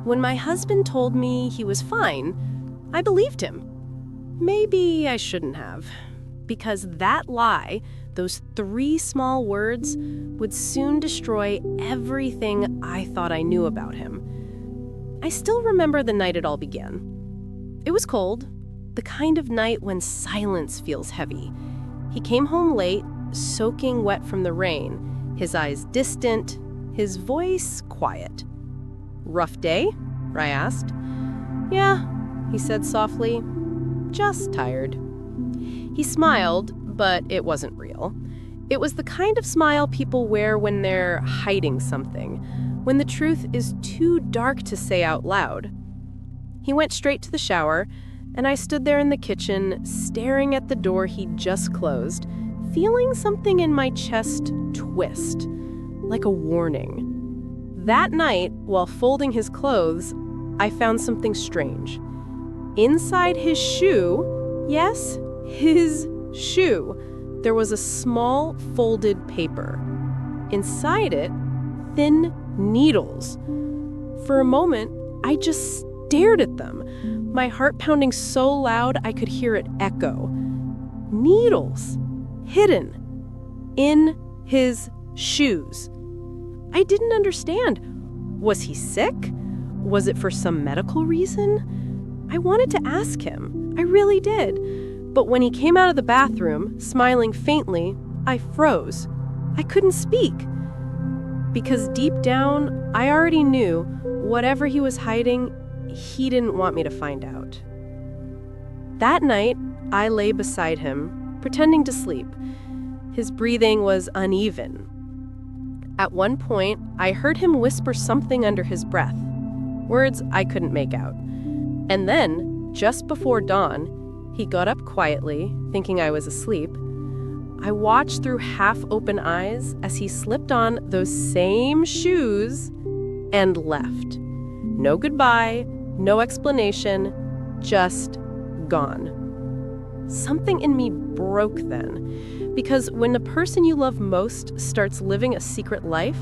When my husband told me he was fine, I believed him. Maybe I shouldn't have, because that lie, those 3 small words, would soon destroy everything I thought I knew about him. I still remember the night it all began. It was cold, the kind of night when silence feels heavy. He came home late, soaking wet from the rain, his eyes distant, his voice quiet. "Rough day?" I asked. "Yeah," he said softly. "Just tired." He smiled, but it wasn't real. It was the kind of smile people wear when they're hiding something, when the truth is too dark to say out loud. He went straight to the shower, and I stood there in the kitchen, staring at the door he'd just closed, feeling something in my chest twist, like a warning. That night, while folding his clothes, I found something strange. Inside his shoe, yes, his shoe, there was a small folded paper. Inside it, thin needles. For a moment, I just stared at them, my heart pounding so loud I could hear it echo. Needles, hidden, in his shoes. I didn't understand. Was he sick? Was it for some medical reason? I wanted to ask him. I really did. But when he came out of the bathroom, smiling faintly, I froze. I couldn't speak. Because deep down, I already knew whatever he was hiding, he didn't want me to find out. That night, I lay beside him, pretending to sleep. His breathing was uneven. At one point, I heard him whisper something under his breath, words I couldn't make out. And then, just before dawn, he got up quietly, thinking I was asleep. I watched through half-open eyes as he slipped on those same shoes and left. No goodbye, no explanation, just gone. Something in me broke then, because when the person you love most starts living a secret life,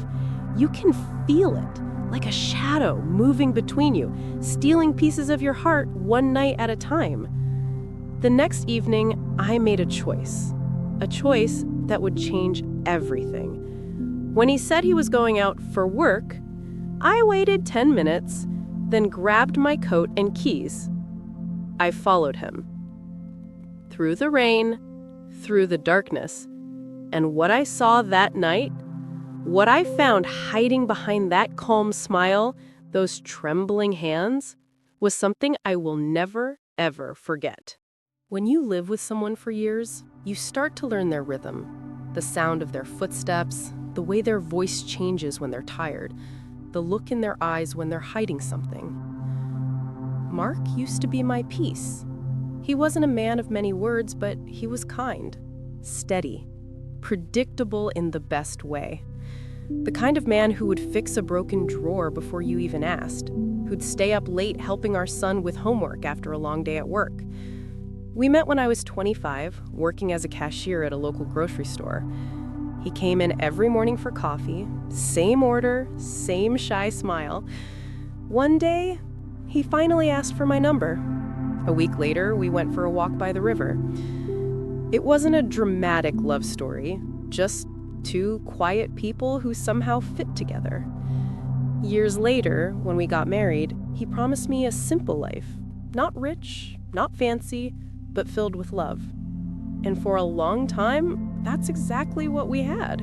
you can feel it, like a shadow moving between you, stealing pieces of your heart one night at a time. The next evening, I made a choice that would change everything. When he said he was going out for work, I waited 10 minutes, then grabbed my coat and keys. I followed him. Through the rain, through the darkness, and what I saw that night, what I found hiding behind that calm smile, those trembling hands, was something I will never, ever forget. When you live with someone for years, you start to learn their rhythm, the sound of their footsteps, the way their voice changes when they're tired, the look in their eyes when they're hiding something. Mark used to be my peace. He wasn't a man of many words, but he was kind, steady, predictable in the best way. The kind of man who would fix a broken drawer before you even asked, who'd stay up late helping our son with homework after a long day at work. We met when I was 25, working as a cashier at a local grocery store. He came in every morning for coffee, same order, same shy smile. One day, he finally asked for my number. A week later, we went for a walk by the river. It wasn't a dramatic love story, just 2 quiet people who somehow fit together. Years later, when we got married, he promised me a simple life. Not rich, not fancy, but filled with love. And for a long time, that's exactly what we had.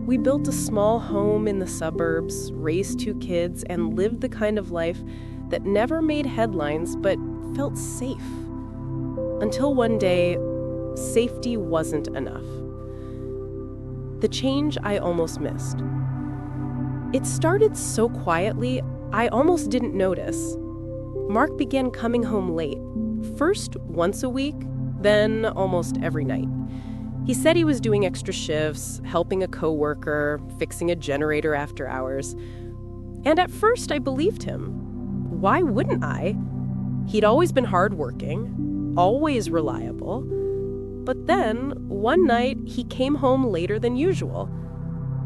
We built a small home in the suburbs, raised 2 kids, and lived the kind of life that never made headlines but felt safe. Until one day, safety wasn't enough. The change I almost missed. It started so quietly, I almost didn't notice. Mark began coming home late, first once a week, then almost every night. He said he was doing extra shifts, helping a coworker, fixing a generator after hours. And at first I believed him. Why wouldn't I? He'd always been hardworking, always reliable. But then, one night, he came home later than usual.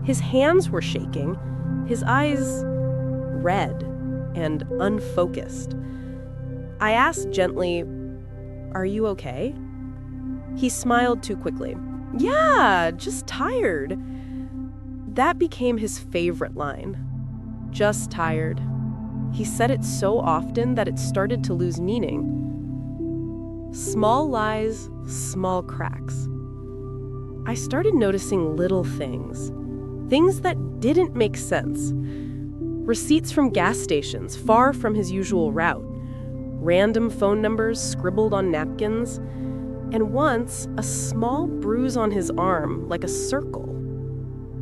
His hands were shaking, his eyes red. and unfocused. I asked gently, "Are you okay?" He smiled too quickly. "Yeah, just tired." That became his favorite line. Just tired. He said it so often that it started to lose meaning. Small lies, small cracks. I started noticing little things. Things that didn't make sense. Receipts from gas stations far from his usual route. Random phone numbers scribbled on napkins. And once, a small bruise on his arm, like a circle.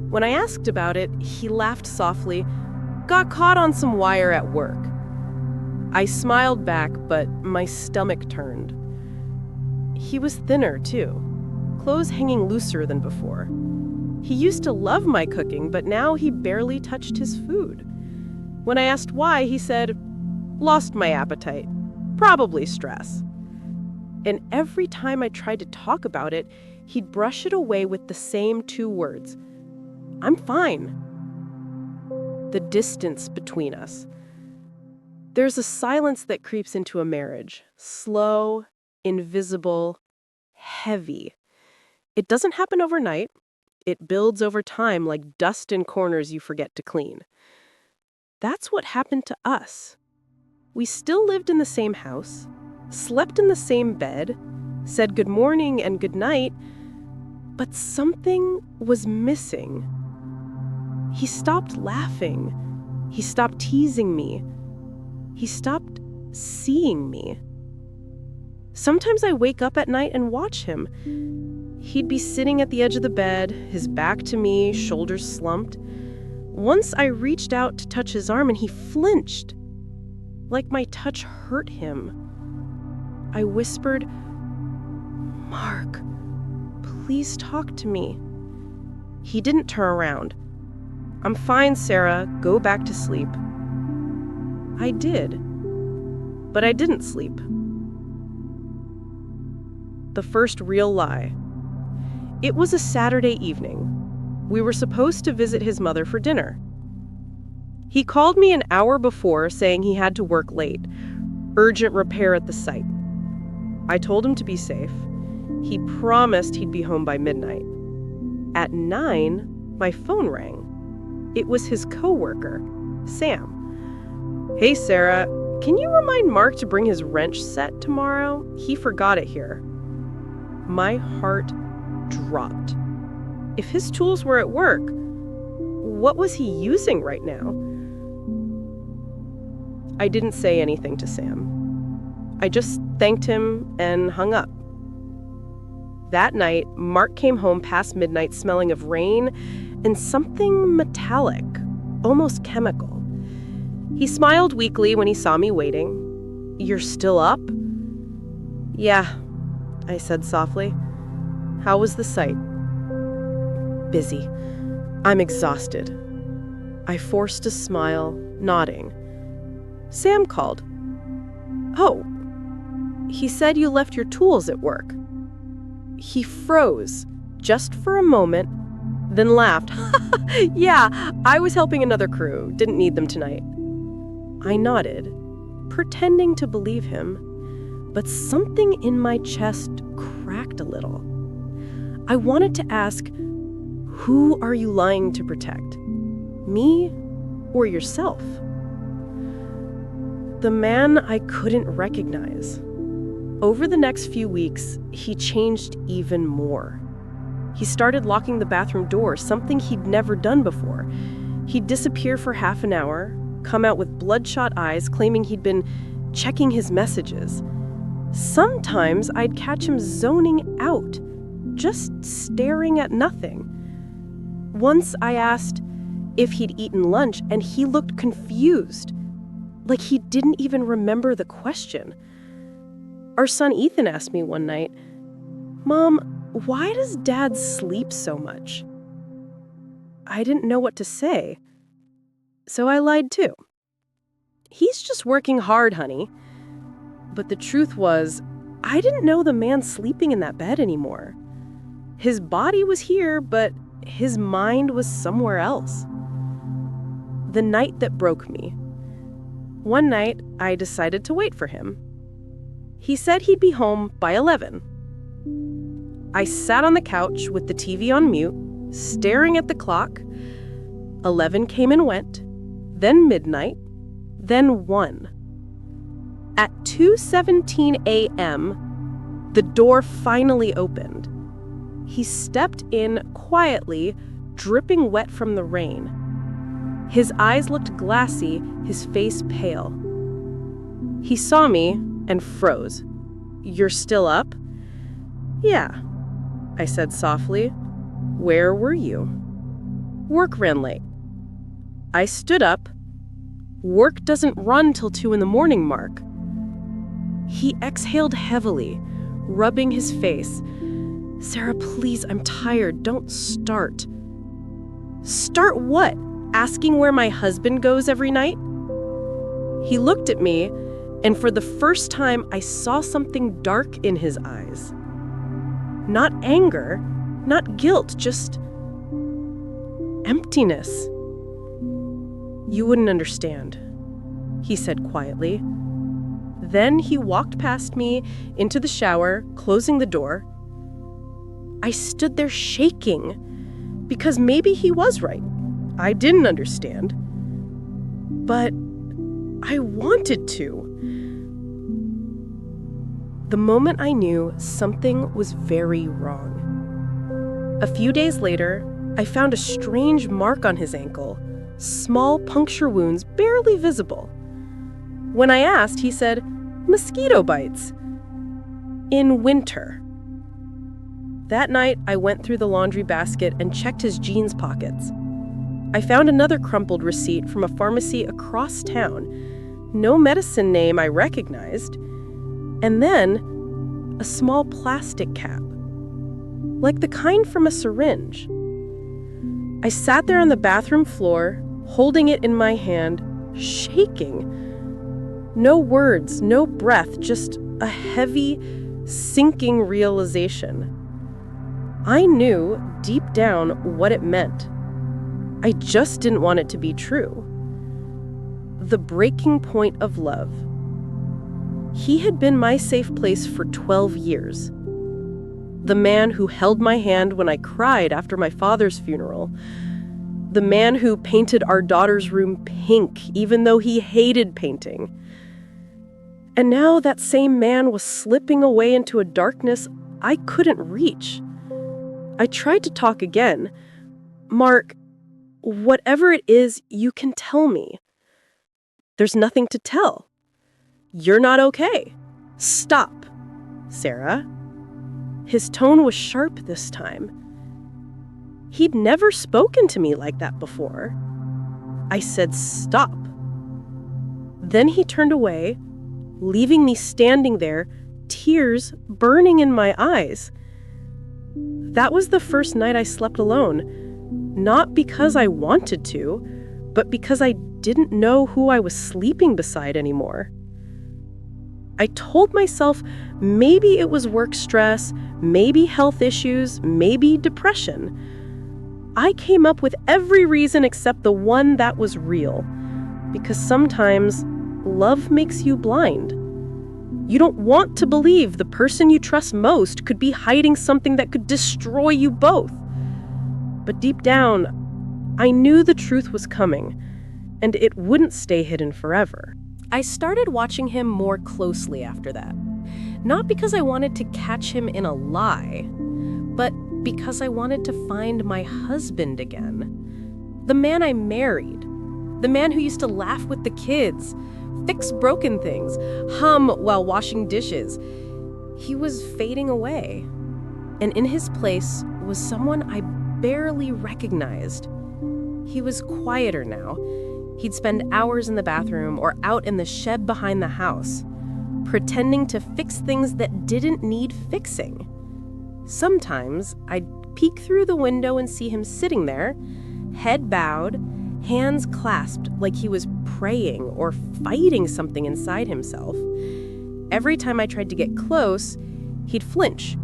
When I asked about it, he laughed softly. "Got caught on some wire at work." I smiled back, but my stomach turned. He was thinner, too. Clothes hanging looser than before. He used to love my cooking, but now he barely touched his food. When I asked why, he said, "Lost my appetite. Probably stress." And every time I tried to talk about it, he'd brush it away with the same 2 words. "I'm fine." The distance between us. There's a silence that creeps into a marriage. Slow, invisible, heavy. It doesn't happen overnight. It builds over time like dust in corners you forget to clean. That's what happened to us. We still lived in the same house, slept in the same bed, said good morning and good night, but something was missing. He stopped laughing. He stopped teasing me. He stopped seeing me. Sometimes I wake up at night and watch him. He'd be sitting at the edge of the bed, his back to me, shoulders slumped. Once I reached out to touch his arm and he flinched, like my touch hurt him. I whispered, "Mark, please talk to me." He didn't turn around. "I'm fine, Sarah. Go back to sleep." I did, but I didn't sleep. The first real lie. It was a Saturday evening. We were supposed to visit his mother for dinner. He called me an hour before saying he had to work late. Urgent repair at the site. I told him to be safe. He promised he'd be home by midnight. At 9, my phone rang. It was his coworker, Sam. "Hey, Sarah, can you remind Mark to bring his wrench set tomorrow? He forgot it here." My heart dropped. If his tools were at work, what was he using right now? I didn't say anything to Sam. I just thanked him and hung up. That night, Mark came home past midnight smelling of rain and something metallic, almost chemical. He smiled weakly when he saw me waiting. "You're still up?" "Yeah," I said softly. "How was the site?" "Busy. I'm exhausted." I forced a smile, nodding. Sam called. "Oh, he said you left your tools at work." He froze, just for a moment, then laughed. "Yeah, I was helping another crew. Didn't need them tonight." I nodded, pretending to believe him, but something in my chest cracked a little. I wanted to ask, who are you lying to protect? Me or yourself? The man I couldn't recognize. Over the next few weeks, he changed even more. He started locking the bathroom door, something he'd never done before. He'd disappear for half an hour, come out with bloodshot eyes, claiming he'd been checking his messages. Sometimes I'd catch him zoning out, just staring at nothing. Once I asked if he'd eaten lunch, and he looked confused, like he didn't even remember the question. Our son Ethan asked me one night, "Mom, why does Dad sleep so much?" I didn't know what to say, so I lied too. "He's just working hard, honey." But the truth was, I didn't know the man sleeping in that bed anymore. His body was here, but his mind was somewhere else. The night that broke me. One night, I decided to wait for him. He said he'd be home by 11. I sat on the couch with the TV on mute, staring at the clock. 11 came and went, then midnight, then 1. At 2:17 a.m., the door finally opened. He stepped in quietly, dripping wet from the rain. His eyes looked glassy, his face pale. He saw me and froze. "You're still up?" "Yeah," I said softly. "Where were you?" "Work ran late." I stood up. "Work doesn't run till 2 a.m, Mark." He exhaled heavily, rubbing his face. "Sarah, please, I'm tired. Don't start." "Start what? Asking where my husband goes every night?" He looked at me, and for the first time, I saw something dark in his eyes. Not anger, not guilt, just emptiness. "You wouldn't understand," he said quietly. Then he walked past me into the shower, closing the door. I stood there shaking, because maybe he was right. I didn't understand. But I wanted to. The moment I knew something was very wrong. A few days later, I found a strange mark on his ankle, small puncture wounds barely visible. When I asked, he said, "Mosquito bites. In winter." That night, I went through the laundry basket and checked his jeans pockets. I found another crumpled receipt from a pharmacy across town. No medicine name I recognized. And then, a small plastic cap, like the kind from a syringe. I sat there on the bathroom floor, holding it in my hand, shaking. No words, no breath, just a heavy, sinking realization. I knew deep down what it meant. I just didn't want it to be true. The breaking point of love. He had been my safe place for 12 years. The man who held my hand when I cried after my father's funeral. The man who painted our daughter's room pink, even though he hated painting. And now that same man was slipping away into a darkness I couldn't reach. I tried to talk again. "Mark, whatever it is, you can tell me." "There's nothing to tell. You're not okay. Stop, Sarah." His tone was sharp this time. He'd never spoken to me like that before. I said, "Stop." Then he turned away, leaving me standing there, tears burning in my eyes. That was the first night I slept alone, not because I wanted to, but because I didn't know who I was sleeping beside anymore. I told myself maybe it was work stress, maybe health issues, maybe depression. I came up with every reason except the one that was real, because sometimes love makes you blind. You don't want to believe the person you trust most could be hiding something that could destroy you both. But deep down, I knew the truth was coming, and it wouldn't stay hidden forever. I started watching him more closely after that. Not because I wanted to catch him in a lie, but because I wanted to find my husband again. The man I married. The man who used to laugh with the kids, fix broken things, hum while washing dishes. He was fading away. And in his place was someone I barely recognized. He was quieter now. He'd spend hours in the bathroom or out in the shed behind the house, pretending to fix things that didn't need fixing. Sometimes I'd peek through the window and see him sitting there, head bowed, hands clasped like he was praying or fighting something inside himself. Every time I tried to get close, he'd flinch,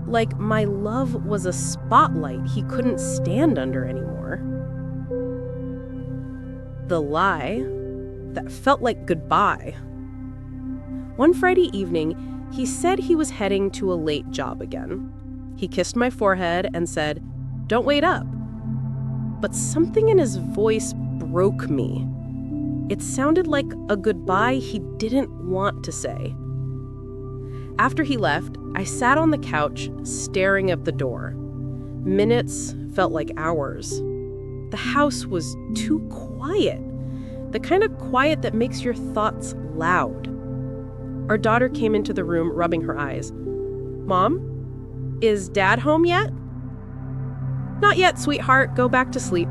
like my love was a spotlight he couldn't stand under anymore. The lie, that felt like goodbye. One Friday evening, he said he was heading to a late job again. He kissed my forehead and said, "Don't wait up." But something in his voice broke me. It sounded like a goodbye he didn't want to say. After he left, I sat on the couch, staring at the door. Minutes felt like hours. The house was too quiet, the kind of quiet that makes your thoughts loud. Our daughter came into the room, rubbing her eyes. "Mom, is Dad home yet?" "Not yet, sweetheart. Go back to sleep."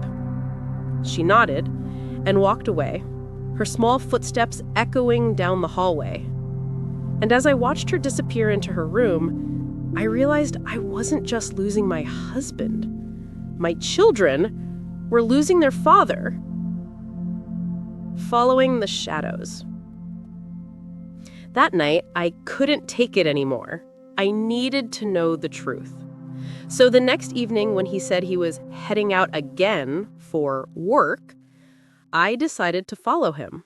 She nodded and walked away, her small footsteps echoing down the hallway. And as I watched her disappear into her room, I realized I wasn't just losing my husband. My children were losing their father. Following the shadows. That night, I couldn't take it anymore. I needed to know the truth. So the next evening, when he said he was heading out again for work, I decided to follow him.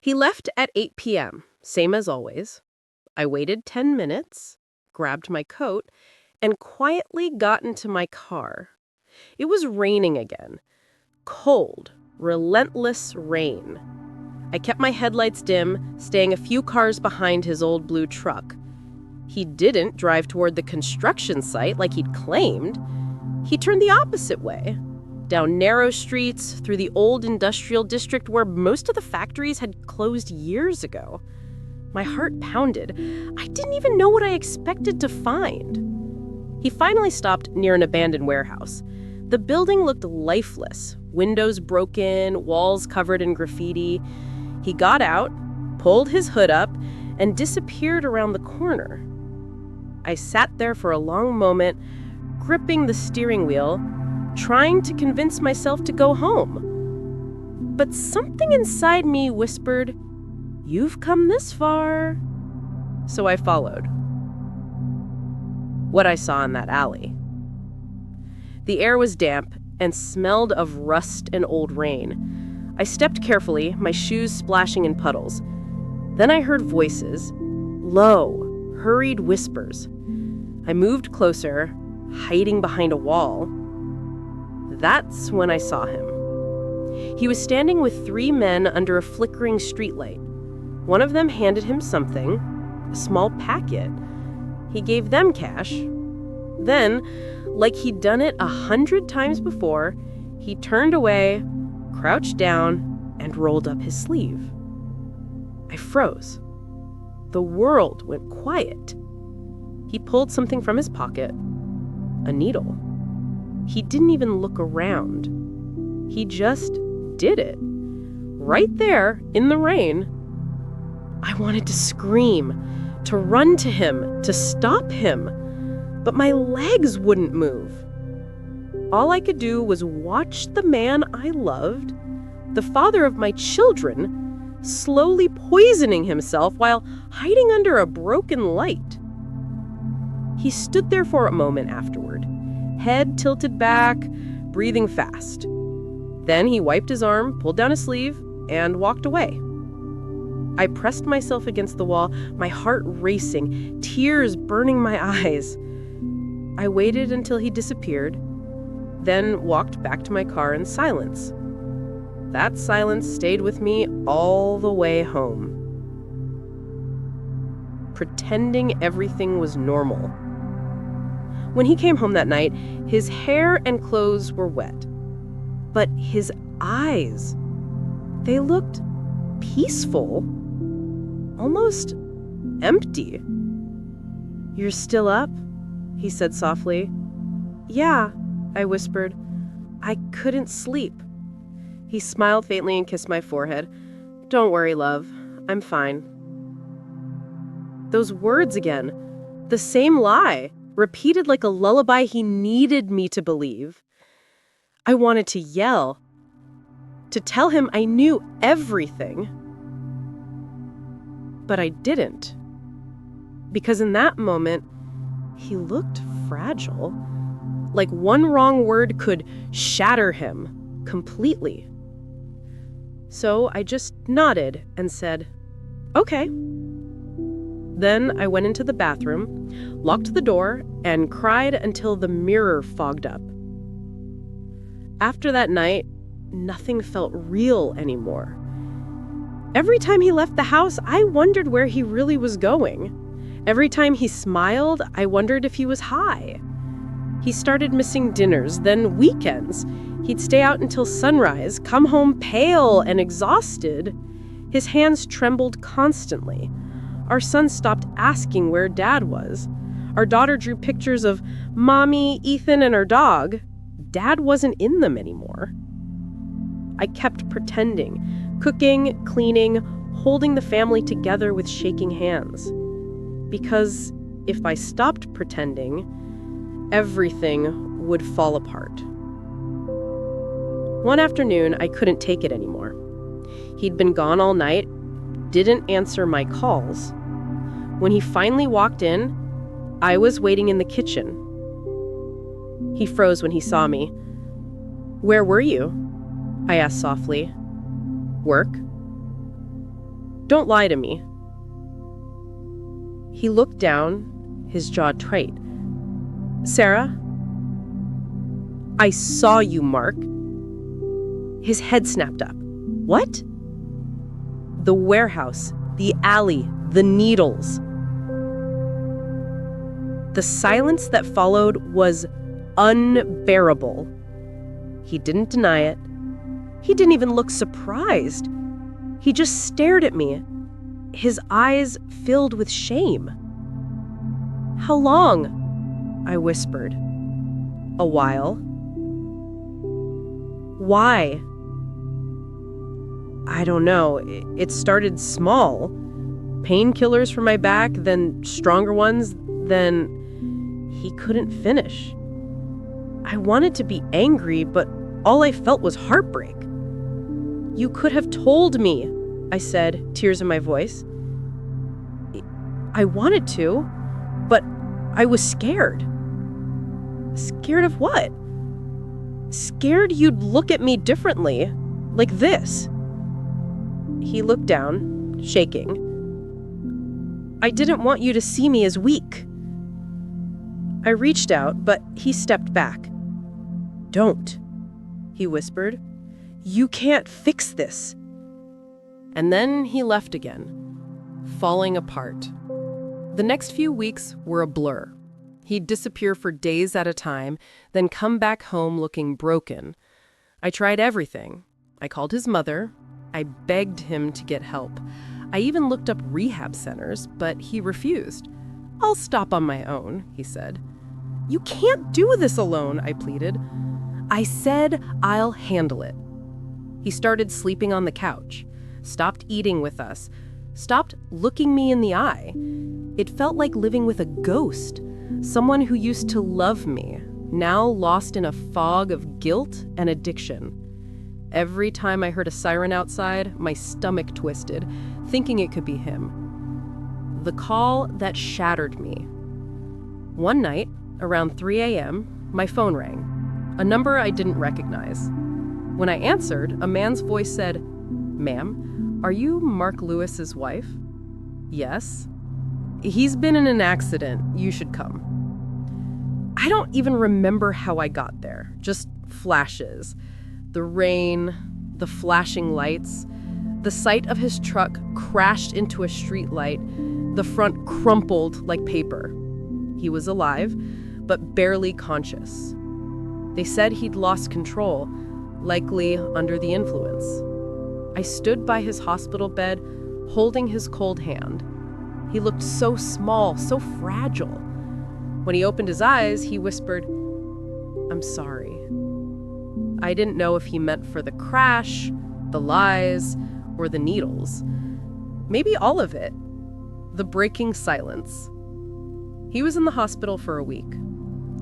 He left at 8 p.m., same as always. I waited 10 minutes, grabbed my coat, and quietly got into my car. It was raining again. Cold, relentless rain. I kept my headlights dim, staying a few cars behind his old blue truck. He didn't drive toward the construction site like he'd claimed. He turned the opposite way, down narrow streets through the old industrial district where most of the factories had closed years ago. My heart pounded. I didn't even know what I expected to find. He finally stopped near an abandoned warehouse. The building looked lifeless, windows broken, walls covered in graffiti. He got out, pulled his hood up, and disappeared around the corner. I sat there for a long moment, gripping the steering wheel, trying to convince myself to go home. But something inside me whispered, "You've come this far." So I followed. What I saw in that alley. The air was damp and smelled of rust and old rain. I stepped carefully, my shoes splashing in puddles. Then I heard voices, low, hurried whispers. I moved closer, hiding behind a wall. That's when I saw him. He was standing with 3 men under a flickering streetlight. One of them handed him something, a small packet. He gave them cash. Then, like he'd done it 100 times before, he turned away, crouched down, and rolled up his sleeve. I froze. The world went quiet. He pulled something from his pocket, a needle. He didn't even look around. He just did it. Right there, in the rain. I wanted to scream, to run to him, to stop him, but my legs wouldn't move. All I could do was watch the man I loved, the father of my children, slowly poisoning himself while hiding under a broken light. He stood there for a moment afterward, head tilted back, breathing fast. Then he wiped his arm, pulled down his sleeve, and walked away. I pressed myself against the wall, my heart racing, tears burning my eyes. I waited until he disappeared, then walked back to my car in silence. That silence stayed with me all the way home. Pretending everything was normal. When he came home that night, his hair and clothes were wet. But his eyes, they looked peaceful, almost empty. "You're still up?" he said softly. "Yeah," I whispered. "I couldn't sleep." He smiled faintly and kissed my forehead. "Don't worry, love. I'm fine." Those words again. The same lie, repeated like a lullaby he needed me to believe. I wanted to yell, to tell him I knew everything. But I didn't. Because in that moment, he looked fragile. Like one wrong word could shatter him completely. So I just nodded and said, "Okay." Then I went into the bathroom, locked the door, and cried until the mirror fogged up. After that night, nothing felt real anymore. Every time he left the house, I wondered where he really was going. Every time he smiled, I wondered if he was high. He started missing dinners, then weekends. He'd stay out until sunrise, come home pale and exhausted. His hands trembled constantly. Our son stopped asking where Dad was. Our daughter drew pictures of Mommy, Ethan, and our dog. Dad wasn't in them anymore. I kept pretending, cooking, cleaning, holding the family together with shaking hands. Because if I stopped pretending, everything would fall apart. One afternoon, I couldn't take it anymore. He'd been gone all night, didn't answer my calls. When he finally walked in, I was waiting in the kitchen. He froze when he saw me. "Where were you?" I asked softly. "Work?" "Don't lie to me." He looked down, his jaw tight. "Sarah?" "I saw you, Mark." His head snapped up. "What?" "The warehouse, the alley, the needles." The silence that followed was unbearable. He didn't deny it. He didn't even look surprised. He just stared at me, his eyes filled with shame. "How long?" I whispered. "A while." "Why?" "I don't know. It started small. Painkillers for my back, then stronger ones, then..." He couldn't finish. I wanted to be angry, but all I felt was heartbreak. "You could have told me," I said, tears in my voice. I wanted to, but I was scared. Scared of what? Scared you'd look at me differently, like this. He looked down, shaking. "I didn't want you to see me as weak." I reached out, but he stepped back. "Don't," he whispered. "You can't fix this." And then he left again, falling apart. The next few weeks were a blur. He'd disappear for days at a time, then come back home looking broken. I tried everything. I called his mother. I begged him to get help. I even looked up rehab centers, but he refused. "I'll stop on my own," he said. "You can't do this alone," I pleaded. I said I'll handle it. He started sleeping on the couch, stopped eating with us, stopped looking me in the eye. It felt like living with a ghost, someone who used to love me, now lost in a fog of guilt and addiction. Every time I heard a siren outside, my stomach twisted, thinking it could be him. The call that shattered me. One night, around 3 a.m., my phone rang, a number I didn't recognize. When I answered, a man's voice said, "Ma'am, are you Mark Lewis's wife?" "Yes." "He's been in an accident. You should come." I don't even remember how I got there, just flashes. The rain, the flashing lights, the sight of his truck crashed into a street light, the front crumpled like paper. He was alive, but barely conscious. They said he'd lost control, likely under the influence. I stood by his hospital bed, holding his cold hand. He looked so small, so fragile. When he opened his eyes, he whispered, "I'm sorry." I didn't know if he meant for the crash, the lies, or the needles. Maybe all of it. The breaking silence. He was in the hospital for a week.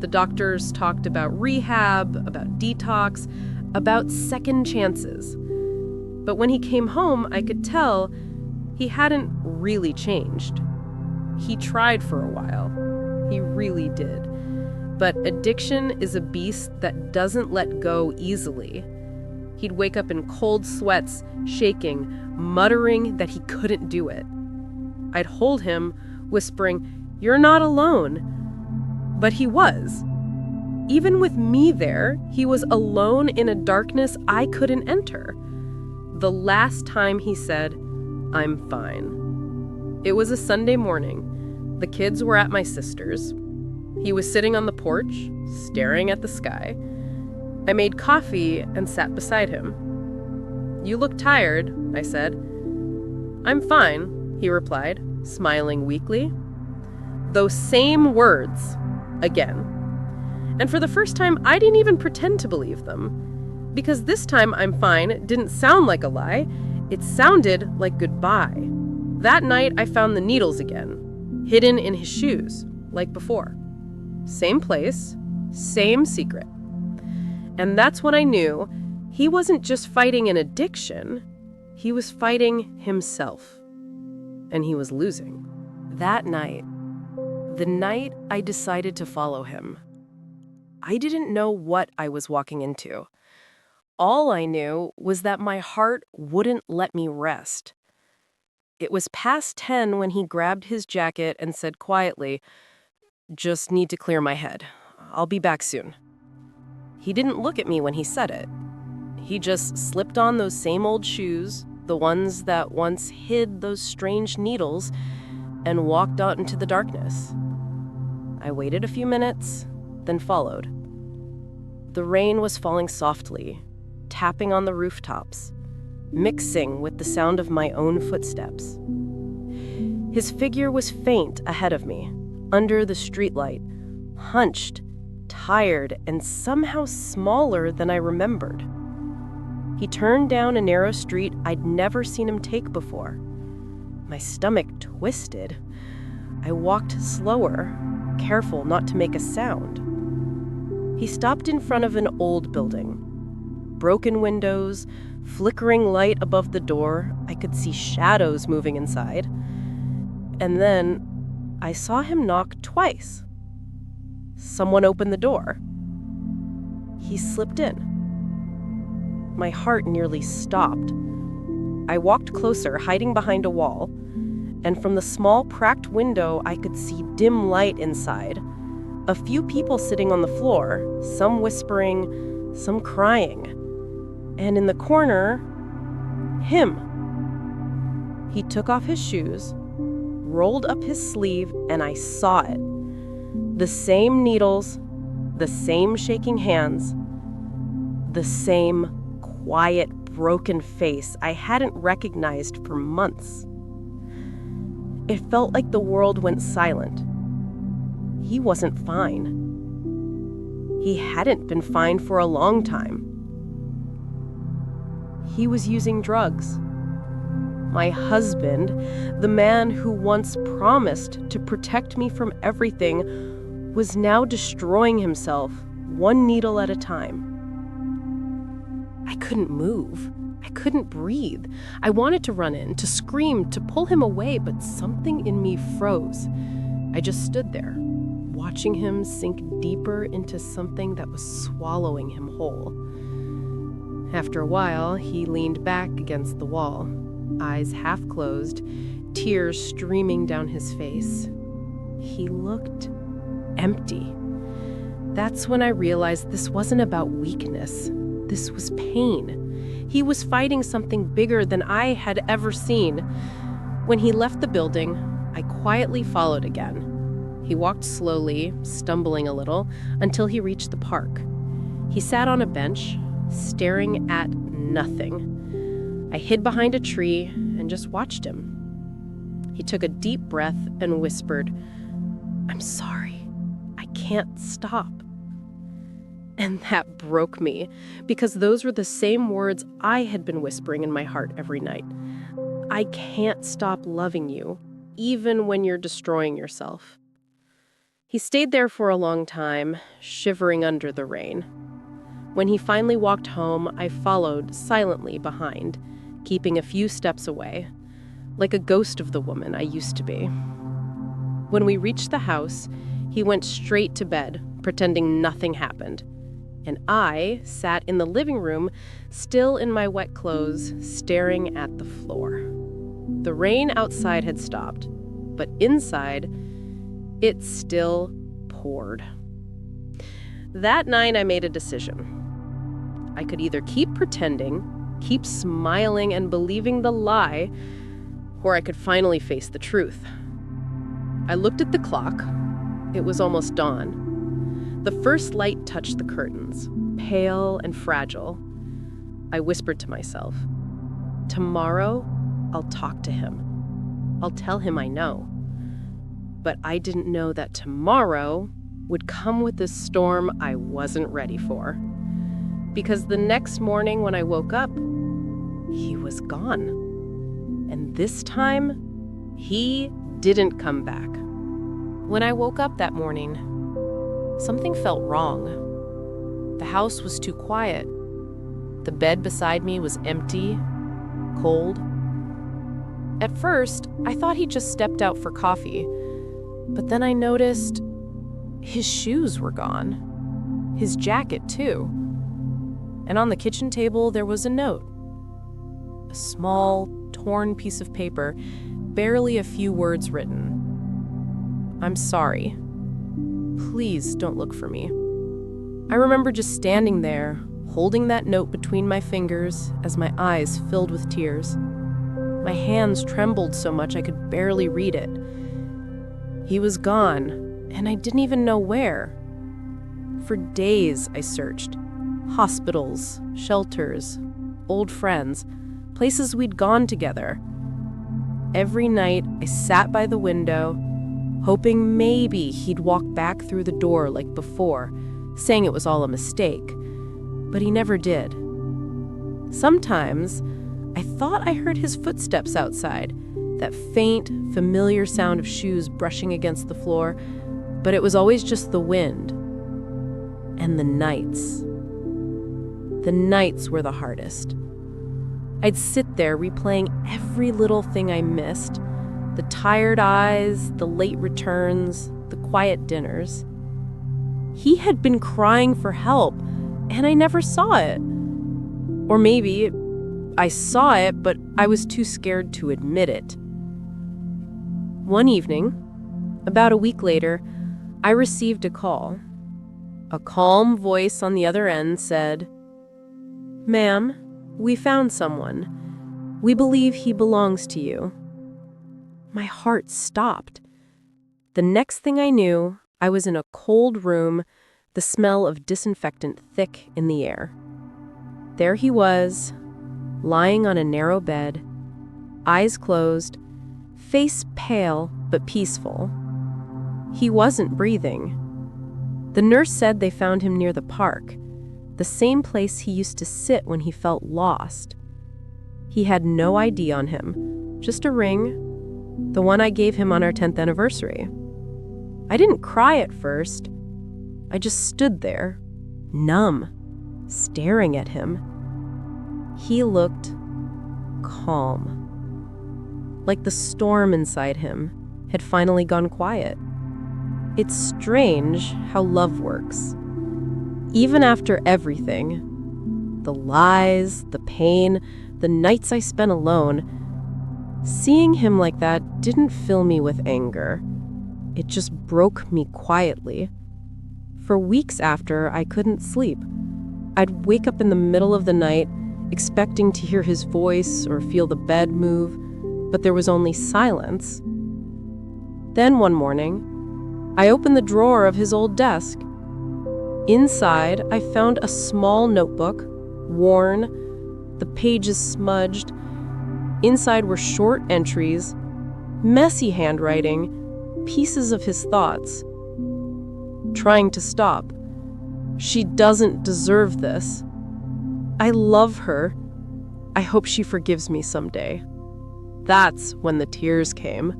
The doctors talked about rehab, about detox, about second chances. But when he came home, I could tell he hadn't really changed. He tried for a while. He really did. But addiction is a beast that doesn't let go easily. He'd wake up in cold sweats, shaking, muttering that he couldn't do it. I'd hold him, whispering, "You're not alone." But he was. Even with me there, he was alone in a darkness I couldn't enter. The last time he said, "I'm fine." It was a Sunday morning. The kids were at my sister's. He was sitting on the porch, staring at the sky. I made coffee and sat beside him. "You look tired," I said. "I'm fine," he replied, smiling weakly. Those same words, again. And for the first time, I didn't even pretend to believe them. Because this time "I'm fine" didn't sound like a lie. It sounded like goodbye. That night, I found the needles again, hidden in his shoes, like before. Same place, same secret. And that's when I knew he wasn't just fighting an addiction, he was fighting himself. And he was losing. That night, the night I decided to follow him, I didn't know what I was walking into. All I knew was that my heart wouldn't let me rest. It was past 10 when he grabbed his jacket and said quietly, "Just need to clear my head. I'll be back soon." He didn't look at me when he said it. He just slipped on those same old shoes, the ones that once hid those strange needles, and walked out into the darkness. I waited a few minutes, then followed. The rain was falling softly, tapping on the rooftops, mixing with the sound of my own footsteps. His figure was faint ahead of me, under the streetlight, hunched, tired, and somehow smaller than I remembered. He turned down a narrow street I'd never seen him take before. My stomach twisted. I walked slower, careful not to make a sound. He stopped in front of an old building. Broken windows, flickering light above the door. I could see shadows moving inside. And then I saw him knock twice. Someone opened the door. He slipped in. My heart nearly stopped. I walked closer, hiding behind a wall, and from the small cracked window I could see dim light inside. A few people sitting on the floor, some whispering, some crying. And in the corner, him. He took off his shoes, rolled up his sleeve, and I saw it. The same needles, the same shaking hands, the same quiet, broken face I hadn't recognized for months. It felt like the world went silent. He wasn't fine. He hadn't been fine for a long time. He was using drugs. My husband, the man who once promised to protect me from everything, was now destroying himself, one needle at a time. I couldn't move. I couldn't breathe. I wanted to run in, to scream, to pull him away, but something in me froze. I just stood there, watching him sink deeper into something that was swallowing him whole. After a while, he leaned back against the wall, eyes half closed, tears streaming down his face. He looked empty. That's when I realized this wasn't about weakness. This was pain. He was fighting something bigger than I had ever seen. When he left the building, I quietly followed again. He walked slowly, stumbling a little, until he reached the park. He sat on a bench, staring at nothing. I hid behind a tree and just watched him. He took a deep breath and whispered, "I'm sorry. I can't stop." And that broke me, because those were the same words I had been whispering in my heart every night. I can't stop loving you, even when you're destroying yourself. He stayed there for a long time, shivering under the rain. When he finally walked home, I followed silently behind, keeping a few steps away, like a ghost of the woman I used to be. When we reached the house, he went straight to bed, pretending nothing happened. and I sat in the living room, still in my wet clothes, staring at the floor. The rain outside had stopped, but inside, it still poured. That night, I made a decision. I could either keep pretending, keep smiling and believing the lie, or I could finally face the truth. I looked at the clock. It was almost dawn. The first light touched the curtains, pale and fragile. I whispered to myself, tomorrow, I'll talk to him. I'll tell him I know. But I didn't know that tomorrow would come with this storm I wasn't ready for. Because the next morning when I woke up, he was gone. And this time, he didn't come back. When I woke up that morning, something felt wrong. The house was too quiet. The bed beside me was empty, cold. At first, I thought he just stepped out for coffee, but then I noticed his shoes were gone. His jacket, too. And on the kitchen table, there was a note. A small, torn piece of paper, barely a few words written. I'm sorry. Please don't look for me. I remember just standing there, holding that note between my fingers as my eyes filled with tears. My hands trembled so much I could barely read it. He was gone, and I didn't even know where. For days I searched. Hospitals, shelters, old friends, places we'd gone together. Every night I sat by the window, hoping maybe he'd walk back through the door like before, saying it was all a mistake. But he never did. Sometimes I thought I heard his footsteps outside, that faint, familiar sound of shoes brushing against the floor, but it was always just the wind. And the nights. The nights were the hardest. I'd sit there replaying every little thing I missed, the tired eyes, the late returns, the quiet dinners. He had been crying for help, and I never saw it. Or maybe I saw it, but I was too scared to admit it. One evening, about a week later, I received a call. A calm voice on the other end said, "Ma'am, we found someone. We believe he belongs to you." My heart stopped. The next thing I knew, I was in a cold room, the smell of disinfectant thick in the air. There he was, lying on a narrow bed, eyes closed, face pale but peaceful. He wasn't breathing. The nurse said they found him near the park, the same place he used to sit when he felt lost. He had no ID on him, just a ring, the one I gave him on our 10th anniversary. I didn't cry at first. I just stood there, numb, staring at him. He looked calm, like the storm inside him had finally gone quiet. It's strange how love works. Even after everything, the lies, the pain, the nights I spent alone, seeing him like that didn't fill me with anger. It just broke me quietly. For weeks after, I couldn't sleep. I'd wake up in the middle of the night, expecting to hear his voice or feel the bed move, but there was only silence. Then one morning, I opened the drawer of his old desk. Inside, I found a small notebook, worn, the pages smudged. Inside were short entries, messy handwriting, pieces of his thoughts. Trying to stop. She doesn't deserve this. I love her. I hope she forgives me someday. That's when the tears came.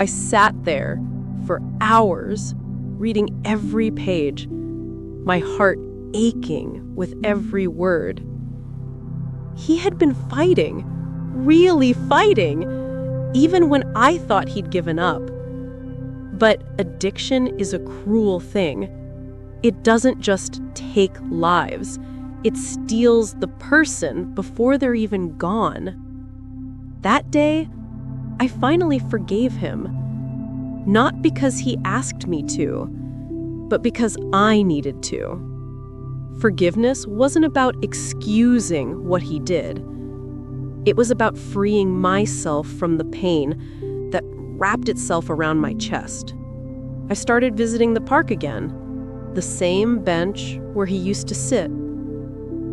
I sat there for hours, reading every page, my heart aching with every word. He had been fighting, really fighting, even when I thought he'd given up. But addiction is a cruel thing. It doesn't just take lives. It steals the person before they're even gone. That day, I finally forgave him. Not because he asked me to, but because I needed to. Forgiveness wasn't about excusing what he did. It was about freeing myself from the pain that wrapped itself around my chest. I started visiting the park again, the same bench where he used to sit.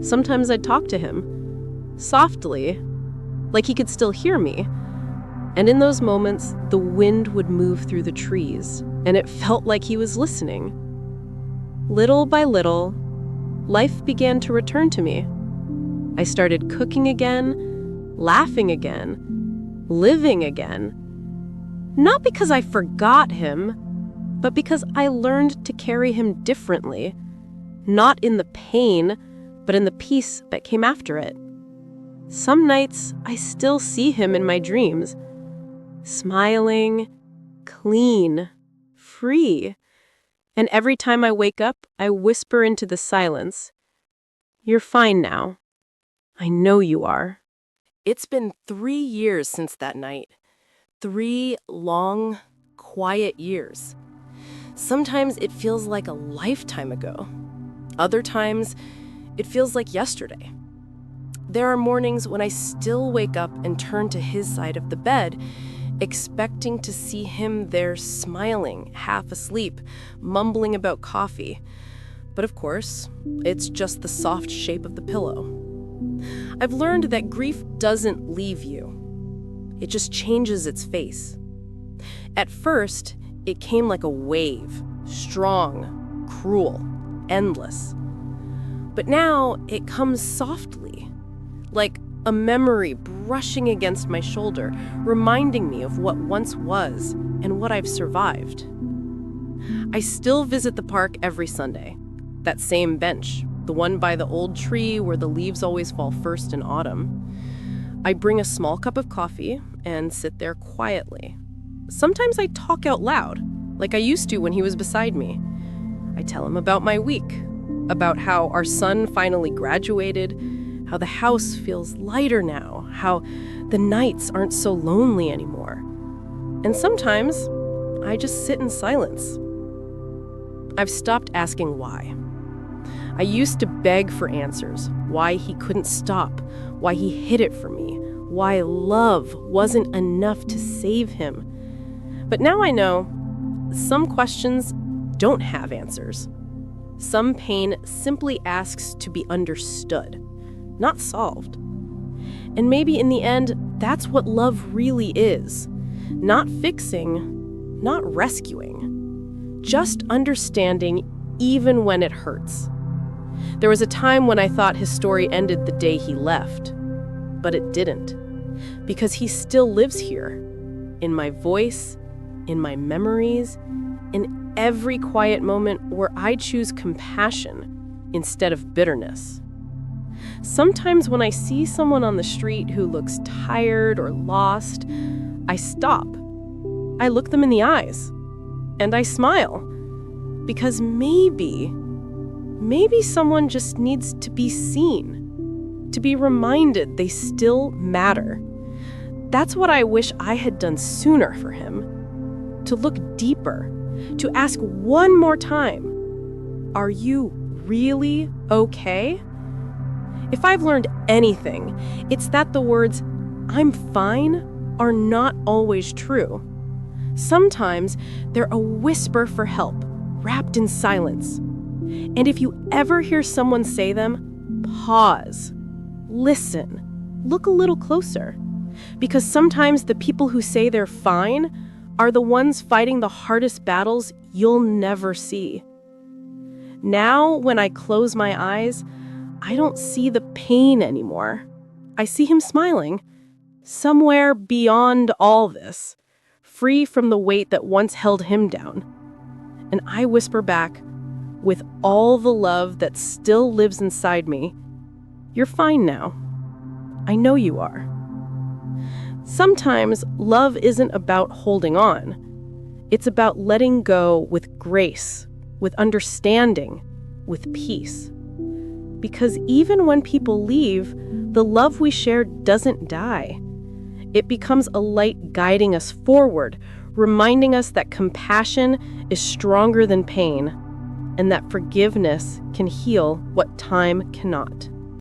Sometimes I'd talk to him, softly, like he could still hear me. And in those moments, the wind would move through the trees, and it felt like he was listening. Little by little, life began to return to me. I started cooking again, laughing again, living again. Not because I forgot him, but because I learned to carry him differently. Not in the pain, but in the peace that came after it. Some nights, I still see him in my dreams. Smiling, clean, free. And every time I wake up, I whisper into the silence, "You're fine now. I know you are." It's been 3 years since that night. 3 long, quiet years. Sometimes it feels like a lifetime ago. Other times, it feels like yesterday. There are mornings when I still wake up and turn to his side of the bed, expecting to see him there smiling, half asleep, mumbling about coffee. But of course, it's just the soft shape of the pillow. I've learned that grief doesn't leave you. It just changes its face. At first, it came like a wave, strong, cruel, endless. But now it comes softly, like a memory brushing against my shoulder, reminding me of what once was and what I've survived. I still visit the park every Sunday. That same bench, the one by the old tree where the leaves always fall first in autumn. I bring a small cup of coffee and sit there quietly. Sometimes I talk out loud, like I used to when he was beside me. I tell him about my week, about how our son finally graduated, how the house feels lighter now, how the nights aren't so lonely anymore. And sometimes I just sit in silence. I've stopped asking why. I used to beg for answers, why he couldn't stop, why he hid it from me, why love wasn't enough to save him. But now I know some questions don't have answers. Some pain simply asks to be understood, not solved. And maybe in the end, that's what love really is. Not fixing, not rescuing. Just understanding even when it hurts. There was a time when I thought his story ended the day he left. But it didn't. Because he still lives here. In my voice, in my memories, in every quiet moment where I choose compassion instead of bitterness. Sometimes when I see someone on the street who looks tired or lost, I stop. I look them in the eyes, and I smile. Because maybe someone just needs to be seen, to be reminded they still matter. That's what I wish I had done sooner for him. To look deeper, to ask one more time, are you really okay? If I've learned anything, it's that the words, "I'm fine," are not always true. Sometimes they're a whisper for help, wrapped in silence. And if you ever hear someone say them, pause, listen, look a little closer. Because sometimes the people who say they're fine are the ones fighting the hardest battles you'll never see. Now, when I close my eyes, I don't see the pain anymore. I see him smiling, somewhere beyond all this, free from the weight that once held him down. And I whisper back, with all the love that still lives inside me, "You're fine now. I know you are." Sometimes love isn't about holding on. It's about letting go with grace, with understanding, with peace. Because even when people leave, the love we share doesn't die. It becomes a light guiding us forward, reminding us that compassion is stronger than pain, and that forgiveness can heal what time cannot.